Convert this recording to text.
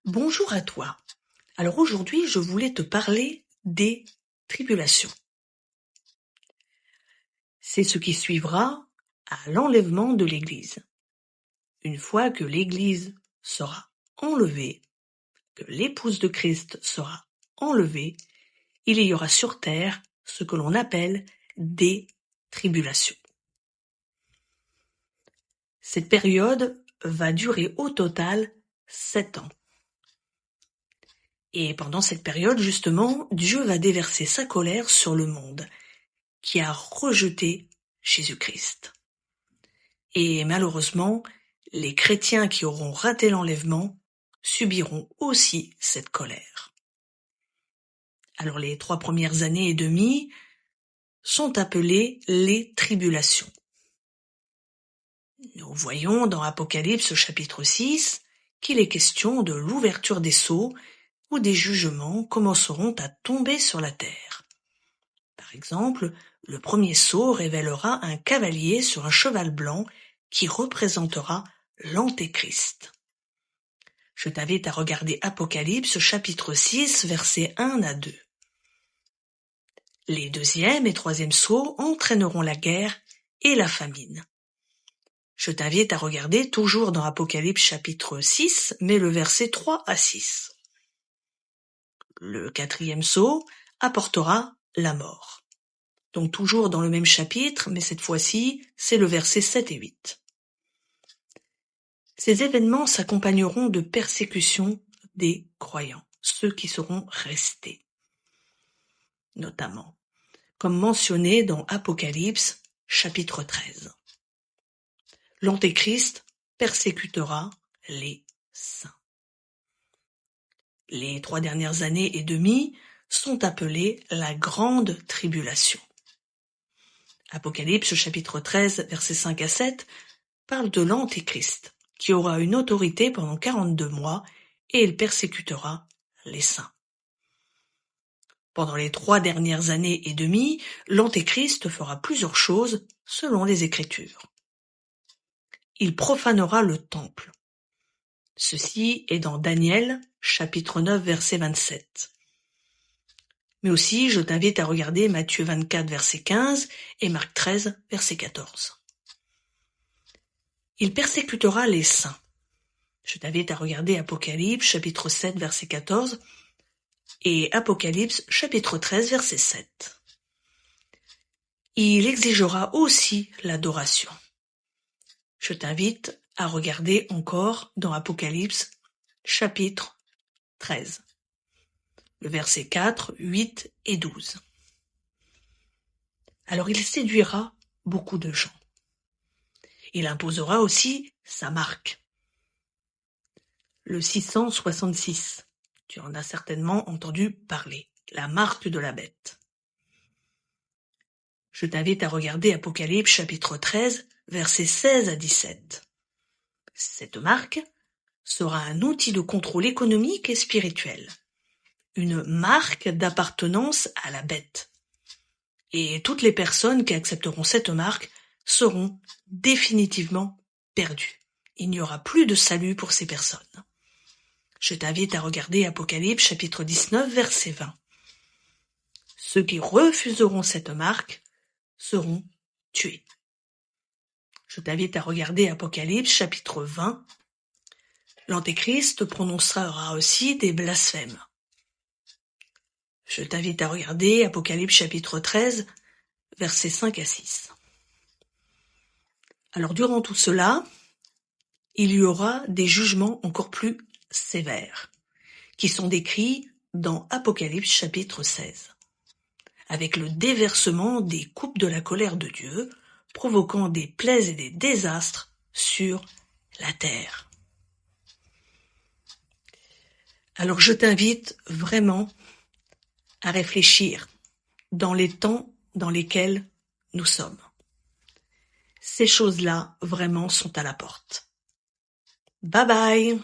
Bonjour à toi. Alors aujourd'hui, je voulais te parler des tribulations. C'est ce qui suivra à l'enlèvement de l'Église. Une fois que l'Église sera enlevée, que l'épouse de Christ sera enlevée, il y aura sur terre ce que l'on appelle des tribulations. Cette période va durer au total 7 ans. Et pendant cette période, justement, Dieu va déverser sa colère sur le monde, qui a rejeté Jésus-Christ. Et malheureusement, les chrétiens qui auront raté l'enlèvement subiront aussi cette colère. Alors les 3 premières années et demie sont appelées les tribulations. Nous voyons dans Apocalypse chapitre 6 qu'il est question de l'ouverture des sceaux où des jugements commenceront à tomber sur la terre. Par exemple, le premier sceau révélera un cavalier sur un cheval blanc qui représentera l'Antéchrist. Je t'invite à regarder Apocalypse chapitre 6 versets 1 à 2. Les deuxième et troisième sceaux entraîneront la guerre et la famine. Je t'invite à regarder toujours dans Apocalypse chapitre 6, mais le verset 3 à 6. Le quatrième sceau apportera la mort. Donc toujours dans le même chapitre, mais cette fois-ci, c'est le verset 7 et 8. Ces événements s'accompagneront de persécutions des croyants, ceux qui seront restés, notamment, comme mentionné dans Apocalypse chapitre 13. L'Antéchrist persécutera les saints. Les 3 dernières années et demie sont appelées la grande tribulation. Apocalypse chapitre 13 versets 5 à 7 parle de l'Antéchrist qui aura une autorité pendant 42 mois et il persécutera les saints. Pendant les 3 dernières années et demie, l'Antéchrist fera plusieurs choses selon les Écritures. Il profanera le temple. Ceci est dans Daniel chapitre 9 verset 27. Mais aussi, je t'invite à regarder Matthieu 24 verset 15 et Marc 13 verset 14. Il persécutera les saints. Je t'invite à regarder Apocalypse chapitre 7 verset 14 et Apocalypse chapitre 13 verset 7. Il exigera aussi l'adoration. Je t'invite à regarder encore dans Apocalypse chapitre 13, le verset 4, 8 et 12. Alors il séduira beaucoup de gens. Il imposera aussi sa marque. Le 666, tu en as certainement entendu parler, la marque de la bête. Je t'invite à regarder Apocalypse chapitre 13, versets 16 à 17. Cette marque sera un outil de contrôle économique et spirituel, une marque d'appartenance à la bête. Et toutes les personnes qui accepteront cette marque seront définitivement perdues. Il n'y aura plus de salut pour ces personnes. Je t'invite à regarder Apocalypse chapitre 19 verset 20. Ceux qui refuseront cette marque seront tués. Je t'invite à regarder Apocalypse chapitre 20. L'Antéchrist prononcera aussi des blasphèmes. Je t'invite à regarder Apocalypse chapitre 13, versets 5 à 6. Alors durant tout cela, il y aura des jugements encore plus sévères, qui sont décrits dans Apocalypse chapitre 16, avec le déversement des coupes de la colère de Dieu, provoquant des plaies et des désastres sur la terre. Alors je t'invite vraiment à réfléchir dans les temps dans lesquels nous sommes. Ces choses-là vraiment sont à la porte. Bye bye!